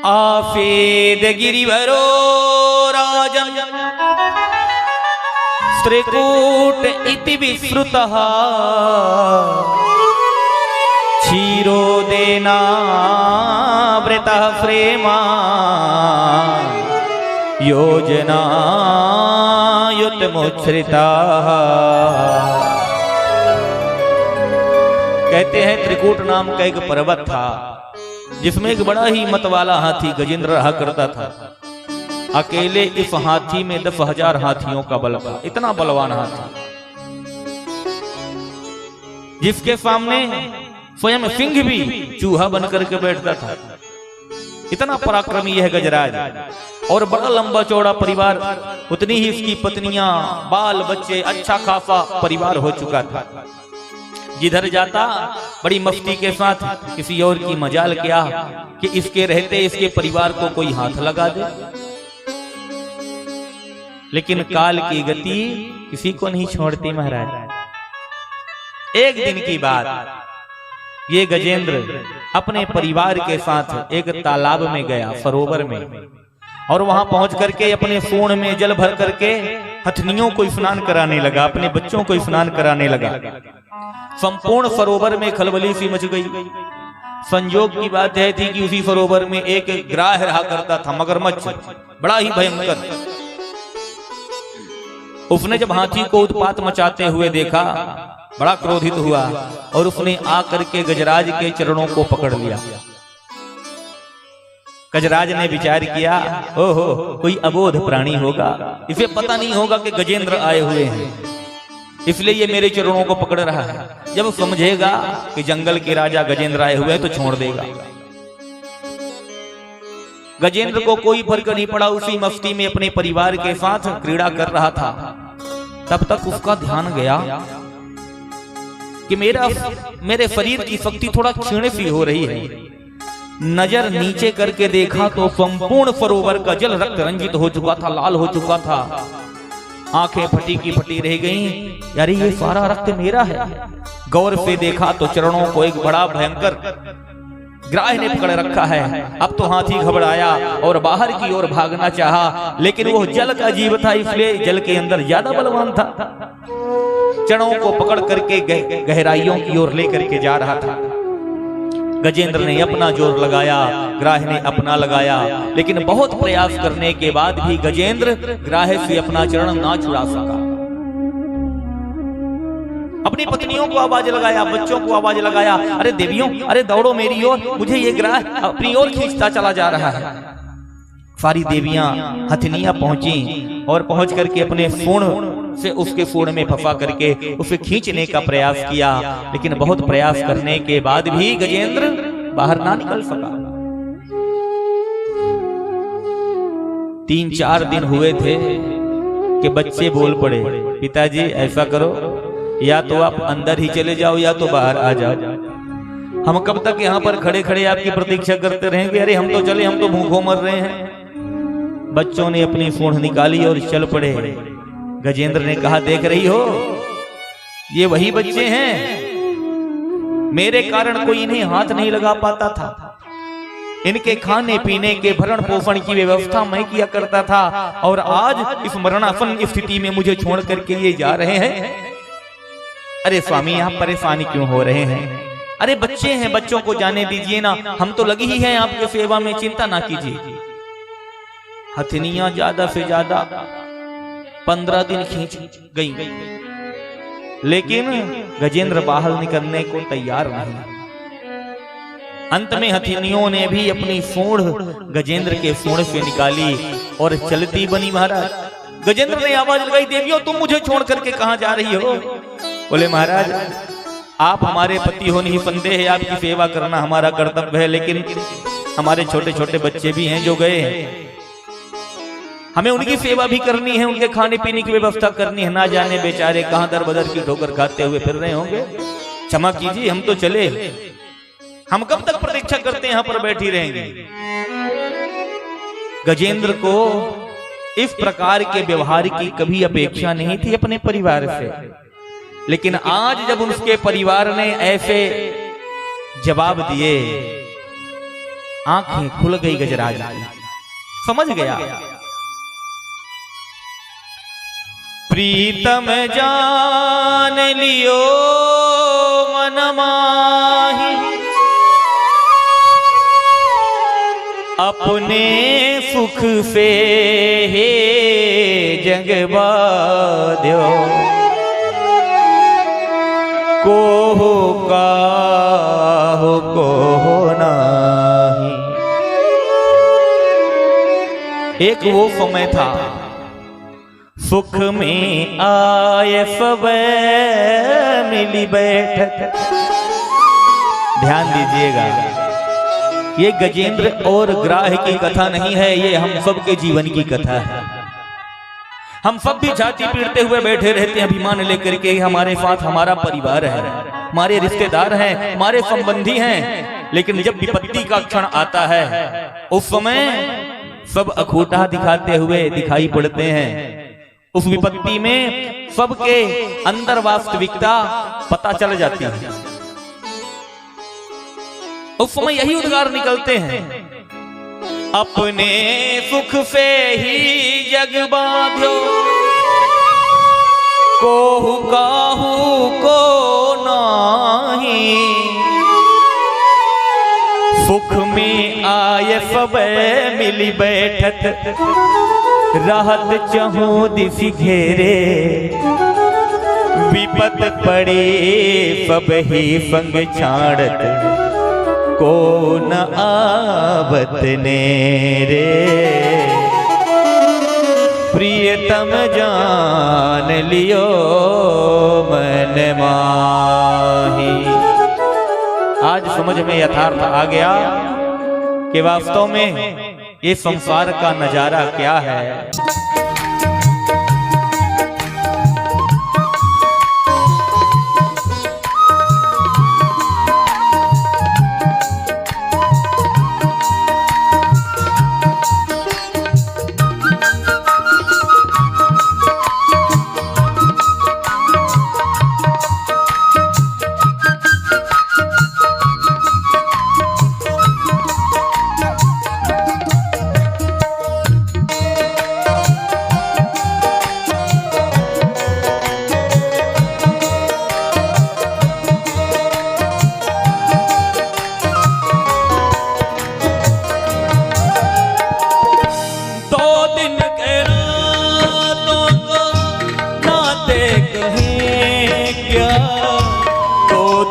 आफेद गिरिवरो राजन त्रिकूट इति विश्रुतः क्षीरोदेनावृतः प्रेमा योजनायुतमुच्छ्रिता। कहते हैं त्रिकूट नाम का एक पर्वत था जिसमें एक बड़ा ही मत वाला हाथी गजेंद्र रहा करता था। अकेले इस हाथी में 10,000 हाथियों का बल था। इतना बलवान हाथी जिसके सामने स्वयं सिंह भी चूहा बनकर के बैठता था। इतना पराक्रमी यह गजराज और बड़ा लंबा चौड़ा परिवार, उतनी ही इसकी पत्नियां, बाल बच्चे, अच्छा खासा परिवार हो चुका था। जिधर जाता बड़ी मस्ती के साथ, किसी और की मजाल क्या कि इसके रहते इसके परिवार को कोई हाथ लगा दे। लेकिन काल की गति किसी को नहीं छोड़ती महाराज। एक दिन की बात, ये गजेंद्र अपने परिवार के साथ एक तालाब में गया, सरोवर में, और वहां पहुंच करके अपने सूंड में जल भर करके हथनियों को स्नान कराने लगा, अपने बच्चों को स्नान कराने लगा। संपूर्ण सरोवर में खलबली सी मच गई। संयोग की बात यह थी कि उसी सरोवर में एक ग्राह रहा करता था, मगरमच्छ, बड़ा ही भयंकर। उसने जब हाथी को उत्पात मचाते हुए देखा, बड़ा क्रोधित हुआ और उसने आकर के गजराज के चरणों को पकड़ लिया। गजराज ने विचार किया, ओहो कोई अबोध प्राणी होगा, इसे पता नहीं होगा कि गजेंद्र आए हुए हैं, इसलिए ये मेरे चरणों को पकड़ रहा है। जब समझेगा कि जंगल के राजा गजेंद्र आए हुए हैं तो छोड़ देगा। गजेंद्र को कोई फर्क नहीं पड़ा, उसी मस्ती में अपने परिवार के साथ क्रीड़ा कर रहा था। तब तक उसका ध्यान गया कि मेरे शरीर की शक्ति थोड़ा क्षीण सी हो रही है। नजर नीचे करके देखा तो संपूर्ण सरोवर का जल रक्त रंजित हो चुका था, लाल हो चुका था। आंखें फटी की फटी रह गईं। यार ये सारा रक्त मेरा है। गौर से देखा तो चरणों को एक बड़ा भयंकर ग्राह ने पकड़ रखा है। अब तो हाथी घबराया और बाहर की ओर भागना चाहा, लेकिन वो जल का जीव था, इसलिए जल के अंदर ज्यादा बलवान था। चरणों को पकड़ करके गहराइयों की ओर लेकर के जा रहा था। गजेंद्र ने अपना जोर लगाया, ग्राह ने अपना लगाया, लेकिन बहुत प्रयास करने के बाद भी गजेंद्र ग्राह से अपना चरण ना छुड़ा सका। अपनी पत्नियों को आवाज लगाया, बच्चों को आवाज लगाया, अरे देवियों, अरे दौड़ो मेरी ओर, मुझे ये ग्राह अपनी ओर खींचता चला जा रहा है। सारी देवियां हथनियां पहुंची और पहुंच करके अपने सूंड से उसके सूंड में फंसा करके उसे खींचने का प्रयास किया, लेकिन बहुत प्रयास करने के बाद भी गजेंद्र बाहर ना निकल सका। 3-4 दिन हुए थे कि बच्चे बोल पड़े, पिताजी ऐसा करो, या तो आप अंदर ही चले जाओ या तो बाहर आ जाओ। हम कब तक यहाँ पर खड़े खड़े आपकी प्रतीक्षा करते रहेंगे? अरे हम तो चले, हम तो भूखों मर रहे हैं। बच्चों ने अपनी सूंड निकाली और चल पड़े। गजेंद्र ने कहा, देख रही हो, ये वही बच्चे हैं, मेरे कारण कोई इन्हें हाथ नहीं लगा पाता था। इनके खाने पीने के भरण पोषण की व्यवस्था मैं किया करता था, और आज इस मरणासन स्थिति में मुझे छोड़ करके ये जा रहे हैं। अरे स्वामी, आप परेशानी क्यों हो रहे हैं? अरे बच्चे हैं, बच्चों को जाने दीजिए ना, हम तो लगी ही हैं आपकी सेवा में, चिंता ना कीजिए। हथनियां ज्यादा से ज्यादा 15 दिन खींच गई, लेकिन गजेंद्र बाहर निकलने को तैयार नहीं। अंत में हथनियों ने भी अपनी सूंड गजेंद्र के सूंड से निकाली और चलती बनी। महाराज, गजेंद्र ने आवाज लगाई, देवियों तुम मुझे छोड़ करके कहां जा रही हो? बोले, महाराज आप हमारे पति हो, नहीं संदेह है आपकी सेवा करना हमारा कर्तव्य है, लेकिन हमारे छोटे छोटे बच्चे भी हैं जो गए हैं, हमें उनकी सेवा भी करनी है, उनके खाने पीने की व्यवस्था करनी है। ना जाने बेचारे कहां दर बदर की ठोकर खाते हुए फिर रहे होंगे। क्षमा कीजिए, हम तो चले, हम कब तक प्रतीक्षा करते हैं, यहां पर बैठी रहेंगे। गजेंद्र को इस प्रकार के व्यवहार की कभी अपेक्षा नहीं थी अपने परिवार से, लेकिन आज जब उसके परिवार ने ऐसे जवाब दिए आंखें खुल गई गजराज की, समझ गया प्रीतम जान लियो मन माही, अपने सुख से हे जग बाध्यो, कोहो काहो कोहो नाही। एक वो समय था सुख में आए सब मिली बैठक। ध्यान दीजिएगा, ये गजेंद्र और ग्राह की कथा नहीं है, ये हम सब के जीवन की कथा है। हम सब भी छाती पीटते हुए बैठे रहते हैं अभिमान लेकर के, हमारे साथ हमारा परिवार है, हमारे रिश्तेदार हैं, हमारे संबंधी हैं, लेकिन जब विपत्ति का क्षण आता है उस समय सब अखूटा दिखाते हुए दिखाई पड़ते हैं। उस विपत्ति में सबके अंदर वास्तविकता पता चल जाती है। उस समय यही उद्गार निकलते हैं, अपने सुख से ही जग बांध्यो, कोहू काहू को नाही। सुख में आए सब मिली बैठत, राहत चहु दिशि घेरे, विपत पड़े सब ही संग छाड़त, को न आवत नेरे। प्रियतम जान लियो मन माही। आज समझ में यथार्थ आ गया कि वास्तव में ये संसार का नजारा क्या है।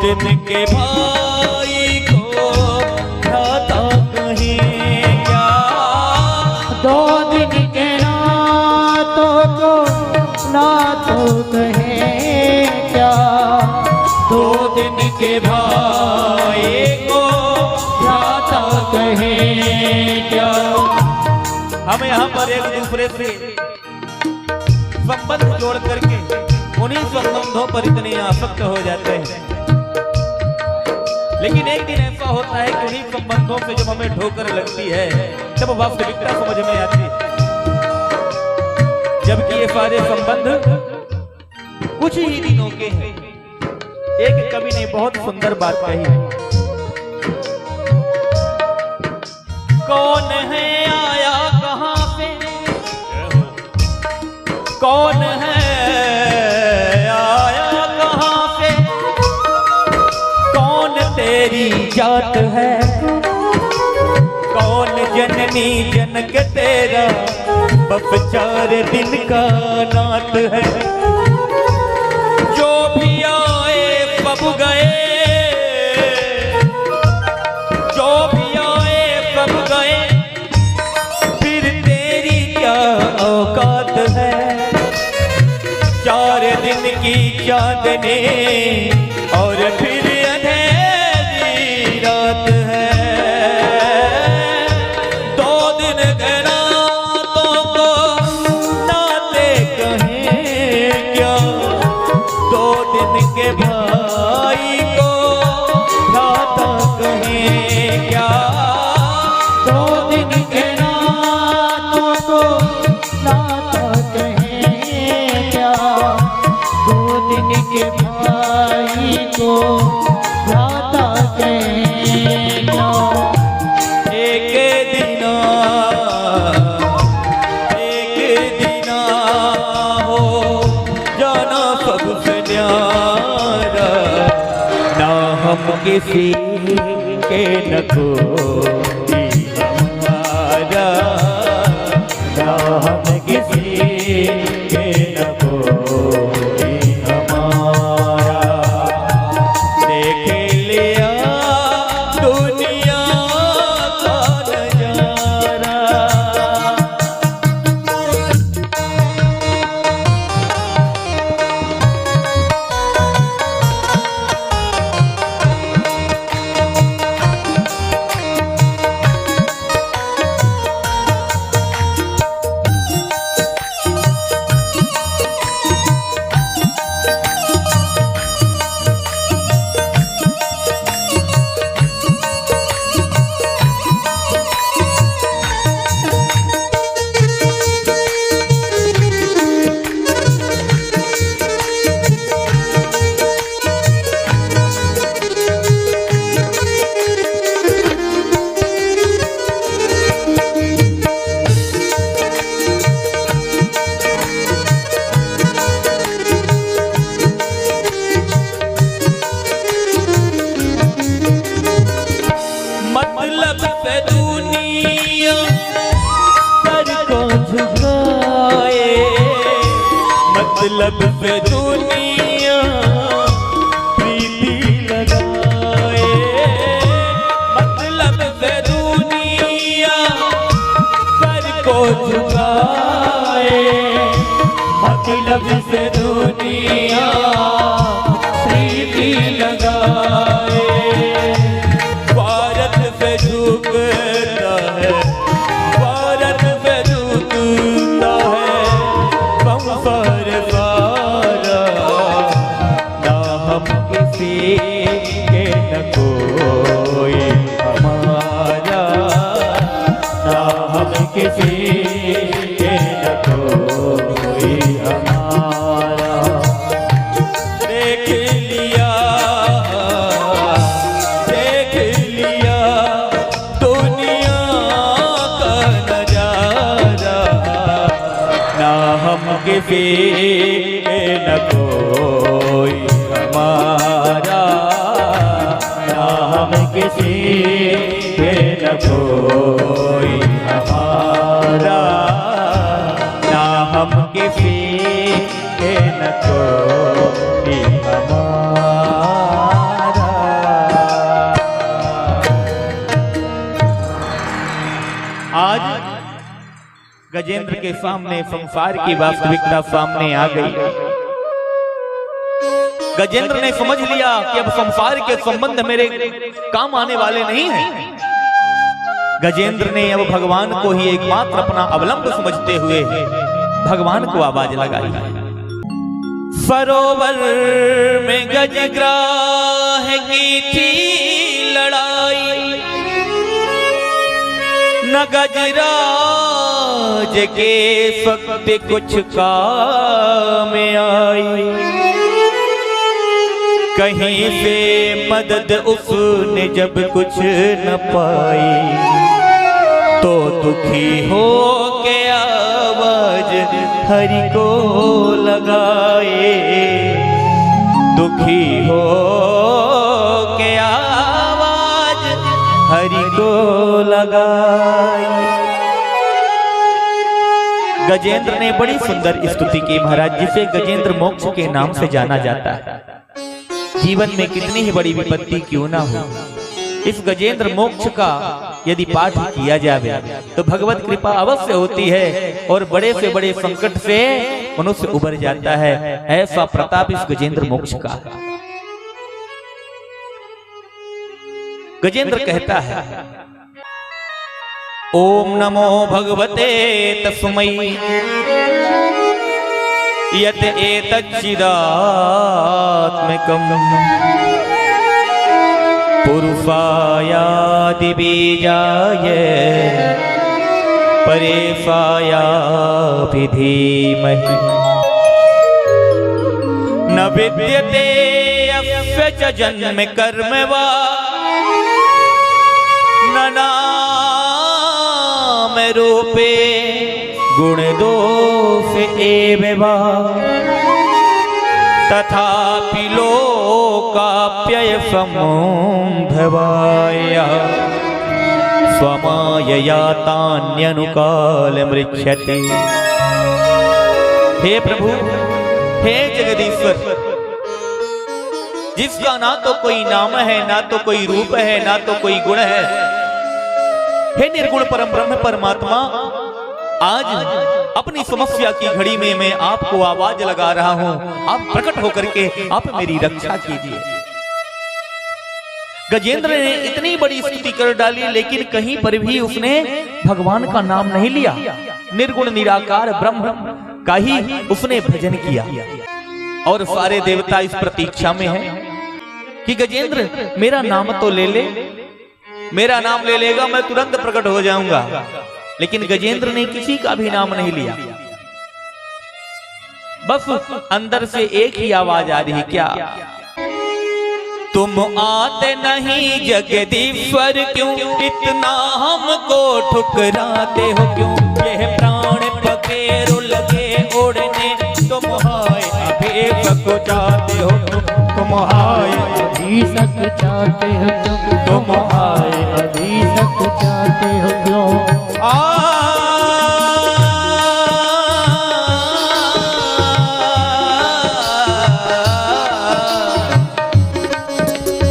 दिन के भाई को खाता कहीं क्या, दो दिन के रातों को रातों कहे क्या, दो दिन के भाई को खाता कहे क्या। हम यहाँ पर एक दूसरे से संबंध जोड़ करके उन्हीं संबंधों पर इतने आसक्त हो जाते हैं, लेकिन एक दिन ऐसा होता है कि उन्हीं संबंधों से जब हमें ठोकर लगती है तब वास्तविकता समझ में आती है। जबकि ये सारे संबंध कुछ ही दिनों के हैं। एक कवि ने बहुत सुंदर बात कही है, कौन है आया कहां से, कौन है आया कहां से, कौन तेरी जात है, कौन जननी जनक तेरा, बस 4 दिन का नात है। जो भी आए सब गए, जो भी आए सब गए, फिर तेरी क्या औकात है। 4 दिन की चांदनी और फिर अंधेरी रात है। 2 दिन के रातों को नाते कहें क्या, 2 दिन के भाई को भ्राता कहें क्या। 2 दिन के रातों को रात कहे क्या, 2 दिन के भाई किसी के न कोई हमारा, ना हम किसी के न कोई हमारा। देख लिया दुनिया का नजारा। मतलब से दुनिया सर को झुकाए, मतलब से दुनिया प्रीति लगाए, मतलब से दुनिया सर को झुकाए, मतलब से दुनिया प्रीति लगाए। भारत पे झुकता है, भारत पे झुकता है संसार सारा। ना हम किसी के न कोई हमारा, ना हम किसी के न कोई हमारा। देख लिया, देख लिया दुनिया का नजारा। ना हम किसी के न कोई हमारा, ना हम किसी के न कोई हमारा। ना हम किसी के न कोई हमारा। आज गजेंद्र के सामने संसार की वास्तविकता सामने आ गई। गजेंद्र ने समझ लिया कि अब संसार के संबंध मेरे काम आने वाले नहीं हैं। गजेंद्र ने अब भगवान को ही एकमात्र अपना अवलंब समझते हुए भगवान को आवाज लगाई। सरोवर में गजग्राह की थी लड़ाई, न गजराज के शक्ति कुछ काम आई। कहीं से मदद उसने जब कुछ न पाई, तो दुखी हो के आवाज हरि को लगाए। दुखी हो के आवाज हरि को लगाए। गजेंद्र ने बड़ी सुंदर स्तुति की महाराज, जिसे गजेंद्र मोक्ष के नाम से जाना जाता है। जीवन में कितनी ही बड़ी विपत्ति क्यों ना हो, इस गजेंद्र मोक्ष का यदि पाठ किया जाए तो भगवत कृपा अवश्य होती है और बड़े से बड़े संकट से मनुष्य उबर जाता है। ऐसा प्रताप इस गजेंद्र मोक्ष का। गजेंद्र कहता है, ओम नमो भगवते तस्मै यत एतच्चिदात्मकम् पुरुषायादि बीजाय परेशायापि धीमहि न विद्यते यस्य च जन्म कर्म वा न नाम रूपे गुण दोष एव वा तथापि लोक काप्ययसमुन्धवाय स्वमायया तान्यनुकालमृच्छति। हे प्रभु, हे जगदीश्वर, जिसका ना तो कोई नाम है, ना तो कोई रूप है, ना तो कोई गुण है, हे निर्गुण परम ब्रह्म परमात्मा, आज अपनी समस्या की घड़ी में मैं आपको आवाज लगा रहा हूं। आप प्रकट होकर के आप मेरी रक्षा कीजिए। गजेंद्र ने इतनी बड़ी स्तुति कर डाली, लेकिन कहीं पर भी उसने भगवान का नाम नहीं लिया। निर्गुण निराकार ब्रह्म का ही उसने भजन किया। और सारे देवता इस प्रतीक्षा में हैं कि गजेंद्र मेरा नाम तो ले ले, मेरा नाम ले लेगा, मैं तुरंत प्रकट हो जाऊंगा। लेकिन गजेंद्र ने किसी का भी नाम नहीं लिया। बस अंदर से एक ही आवाज आ रही, क्या? तुम आते नहीं जगदीश्वर क्यों, इतना हमको ठुकराते हो क्यों? यह प्राण पखेरु लगे उड़ने, तुम हाय अभी को चाहते हो, तुम हाय अभी सक चाहते हो तुम हाय अभी सक चाहते हो क्यों?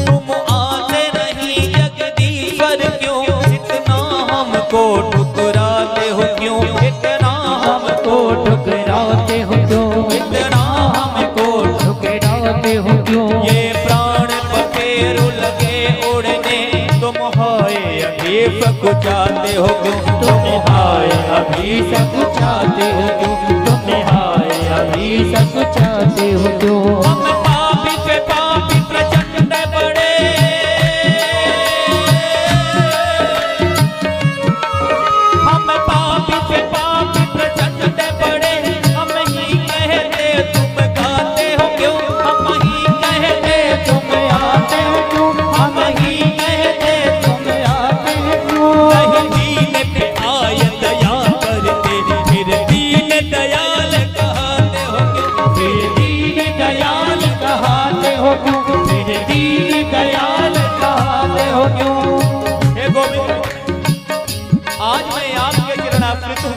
तुम आते नहीं जगदीश्वर क्यों, इतना हमको ठुकराते हो क्यों? इतना हमको ठुकराते हो क्यों? इतना हमको ठुकराते हो क्यों? ये प्राण पखेरु लगे उड़ने, तुम हाय अभी को चाहते हो क्यों? तुम हाय अभी सक चाहते हो क्यों? तुम हाय अभी सक चाहते हो क्यों? हम पापी पे पापी प्रचंड बड़े, हम पापी पे पापी प्रचंड बड़े, हम ही कहते तुम गाते हो क्यों? हम ही कहते तुम आते हो क्यों? हम ही कहते तुम आते हो क्यों? नहीं दीन पे आय दया करते, फिर दीन दयाल कहते हो क्यों? फिर दीन दयाल कहाते हो क्यों? फिर दीन दयाल कहाते हो क्यों? हे गोविंद, आज मैं आपके चरणाश्रित हूं।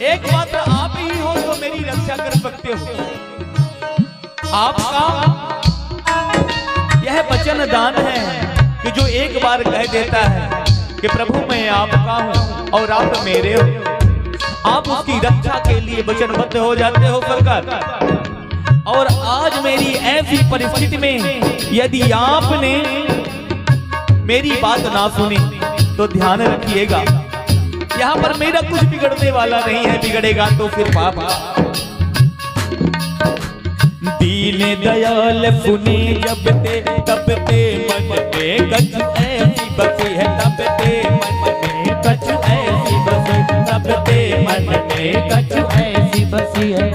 एकमात्र आप ही हो जो मेरी रक्षा कर सकते हो। आपका यह वचन दान है कि जो एक बार कह देता है कि प्रभु मैं आपका हूं और आप मेरे हो, आप उसकी रक्षा के लिए वचनबद्ध हो जाते हो सरकार। और आज मेरी ऐसी परिस्थिति में यदि आपने मेरी बात ना सुनी तो ध्यान रखिएगा, यहाँ पर मेरा कुछ बिगड़ने वाला नहीं है, बिगड़ेगा तो फिर पाप। दीन दयाल सुनी जब ते तब ते मन में गच ऐसी बसी है, तब ते मन में गच ऐसी बसी, तब ते मन में गच ऐसी बसी है।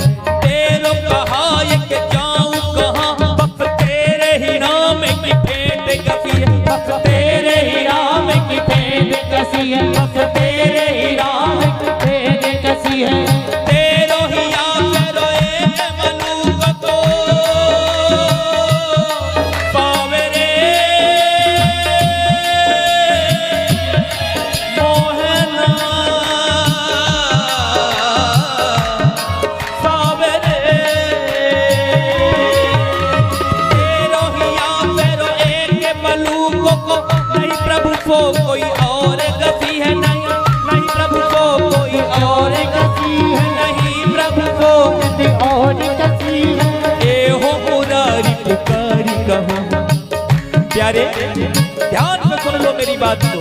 तेरो कहा एक जाऊं कहाँ, बस तेरे ही नाम की भेंट कसी है, बस तेरे ही नाम की भेंट कसी है, बस तेरे ही नाम की भेंट कसी है। तेरो ही आसरो एक मनुक को पावे रे मोहना, पावे रे। तेरो ही आसरो एक मनुक को, नहीं प्रभु को कोई और गति है, नहीं नहीं प्रभु को कोई और गति है, नहीं प्रभु को कोई और कसी है। ए हो मुरारी पुकारी कहो। प्यारे ध्यान से सुन लो मेरी बात को।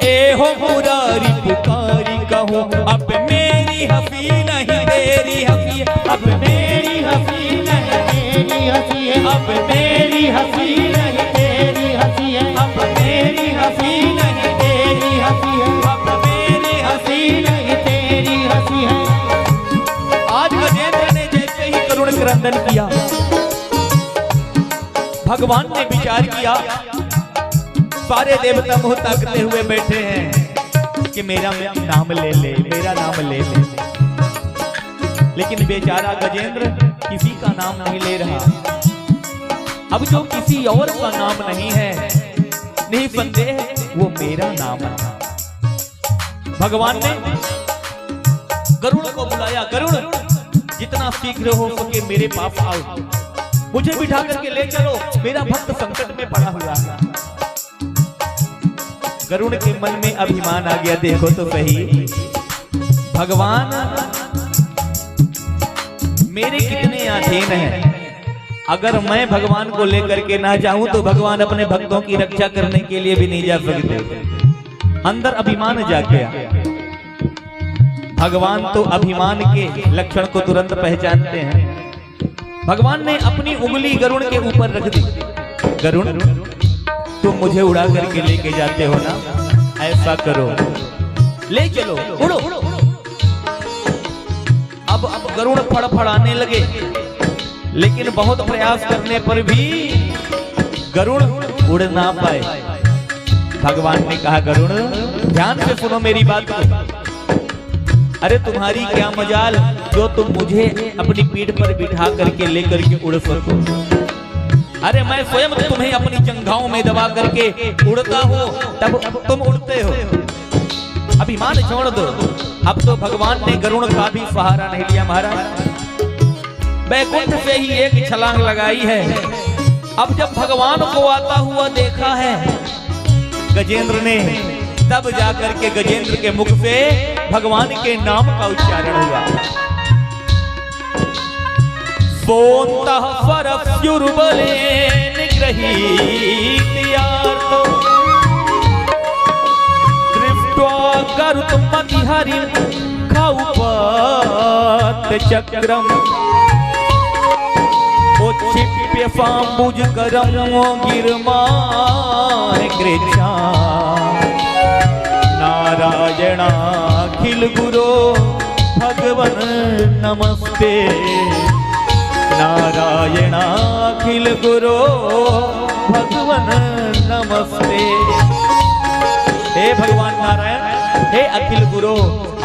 ए हो मुरारी पुकारी कहो, अब मेरी हंसी नहीं तेरी हंसी, अब मेरी हंसी नहीं तेरी हंसी है, अब मेरी हंसी नहीं तेरी हंसी है, अब मेरी हंसी नहीं तेरी हंसी है, अब मेरी हंसी नहीं तेरी हंसी है। आज गजेंद्र ने जैसे ही करुण क्रंदन किया, भगवान ने विचार किया, सारे देवता मुंह ताकते हुए बैठे हैं कि मेरा नाम ले ले, मेरा नाम ले ले। लेकिन बेचारा गजेंद्र किसी का नाम नहीं ले रहा। अब जो किसी और का नाम नहीं है, निसंदेह वो मेरा नाम है। भगवान ने गरुड़ को बुलाया, गरुड़ जितना शीघ्र हो सके मेरे पास आओ, मुझे बिठा करके ले चलो, मेरा भक्त संकट में पड़ा हुआ है। गरुड़ के मन में अभिमान आ गया, देखो तो सही, भगवान मेरे कितने अधीन हैं, अगर मैं भगवान को लेकर के ना जाऊं तो भगवान अपने भक्तों की रक्षा करने के लिए भी नहीं जा सकते। अंदर अभिमान जाग गया। भगवान तो अभिमान के लक्षण को तुरंत पहचानते हैं। भगवान ने अपनी उंगली गरुड़ के ऊपर रख दी। गरुड़, तुम मुझे उड़ा करके लेके जाते हो ना, ऐसा करो, ले चलो, उड़ो। अब गरुड़ फड़फड़ाने लगे, लेकिन बहुत प्रयास करने पर भी गरुड़ उड़ ना पाए। भगवान ने कहा, गरुड़ ध्यान से सुनो मेरी बात को। अरे तुम्हारी क्या मजाल जो तुम मुझे अपनी पीठ पर बिठा करके लेकर के उड़ सको। अरे मैं स्वयं तुम्हें अपनी जंघाओं में दबा करके उड़ता हूँ, तब तुम उड़ते हो। अभिमान छोड़ दो। अब तो भगवान ने गरुड़ का भी सहारा नहीं लिया महाराज, बैकुंठ से ही एक छलांग लगाई है। अब जब भगवान को आता हुआ देखा है गजेंद्र ने, तब जाकर के गजेंद्र के मुख से भगवान के नाम का उच्चारण हुआ। सोन्तः परस्युर्बले निगृहीत्यार्तो दृष्ट्वा गरुत्मतिहरिं खौपत्चक्रम् उच्छिप्य पाम्बुजकरं गिरमानकृच्छा नारायणाखिल गुरो भगवन नमस्ते। नारायणाखिल गुरो भगवन नमस्ते। हे भगवान नारायण, हे अखिल गुरु,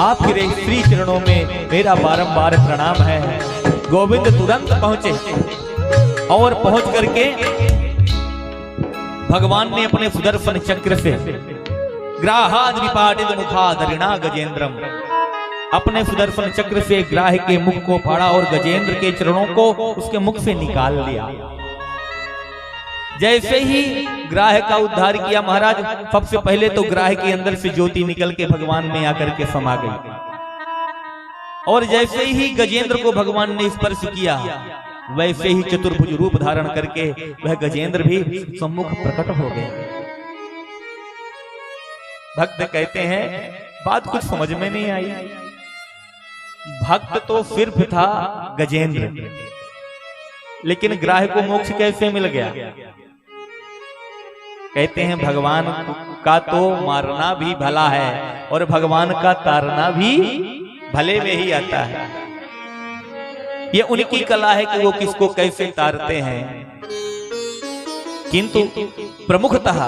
आपके श्री चरणों में मेरा बारंबार प्रणाम है। गोविंद तुरंत पहुंचे और पहुंच करके भगवान ने अपने सुदर्शन चक्र से ग्राहाद विपाटित मुखादरिणा गजेंद्रम, अपने सुदर्शन चक्र से ग्राह के मुख को फाड़ा और गजेंद्र के चरणों को उसके मुख से निकाल लिया। जैसे ही ग्राह का उद्धार किया महाराज, सबसे पहले तो ग्राह के अंदर से ज्योति निकल के भगवान में आकर के समा गई, और जैसे ही गजेंद्र को भगवान ने स्पर्श किया, वैसे ही चतुर्भुज रूप धारण करके वह गजेंद्र भी सम्मुख प्रकट हो गए। भक्त कहते हैं बात कुछ समझ में नहीं आई। भक्त तो सिर्फ था गजेंद्र, लेकिन ग्राह को मोक्ष कैसे मिल गया? कहते हैं भगवान का तो मारना भी भला है और भगवान का तारना भी भले में ही आता है। ये उनकी कला है कि वो किसको कैसे तारते हैं, किंतु प्रमुखतः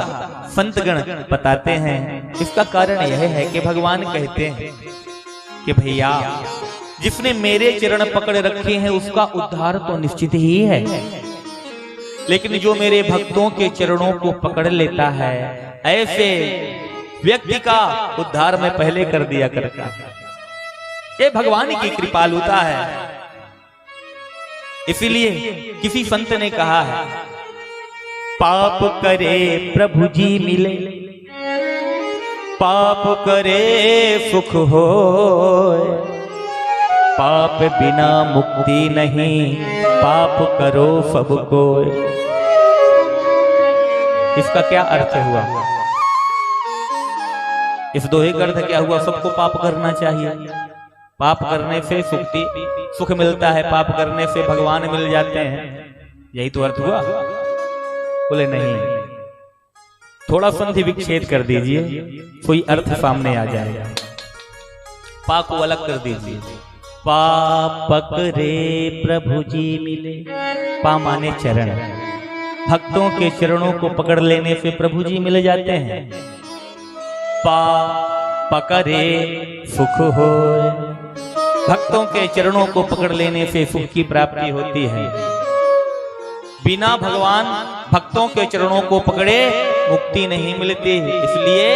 संतगण बताते हैं इसका कारण यह है कि भगवान कहते हैं कि भैया जिसने मेरे चरण पकड़ रखे हैं उसका उद्धार तो निश्चित ही है, लेकिन जो मेरे भक्तों के चरणों को पकड़ लेता है ऐसे व्यक्ति का उद्धार मैं पहले कर दिया करता। ये भगवान की कृपालुता है। इसीलिए किसी संत ने कहा है, पाप करे प्रभु जी मिले, पाप करे सुख हो, पाप बिना मुक्ति नहीं, पाप करो सबको। इसका क्या अर्थ हुआ? इस दोहे का अर्थ क्या हुआ? सबको पाप करना चाहिए, पाप करने से सुख मिलता है, पाप करने से भगवान मिल जाते हैं, यही तो अर्थ हुआ? बोले नहीं, थोड़ा संधि विच्छेद कर दीजिए, कोई अर्थ सामने आ जाएगा। पा को अलग कर दीजिए। पाप करे प्रभु जी मिले, पा माने चरण, भक्तों के चरणों को पकड़ लेने से प्रभु जी मिल जाते हैं। पा पकड़े सुख हो, भक्तों के चरणों को पकड़ लेने से सुख की प्राप्ति होती है। बिना भगवान भक्तों के चरणों को पकड़े मुक्ति नहीं मिलती। इसलिए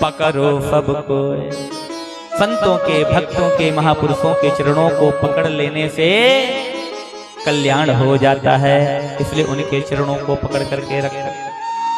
पकड़ो सबको, संतों के भक्तों के महापुरुषों के चरणों को पकड़ लेने से कल्याण हो जाता है। इसलिए उनके चरणों को पकड़ करके रखो।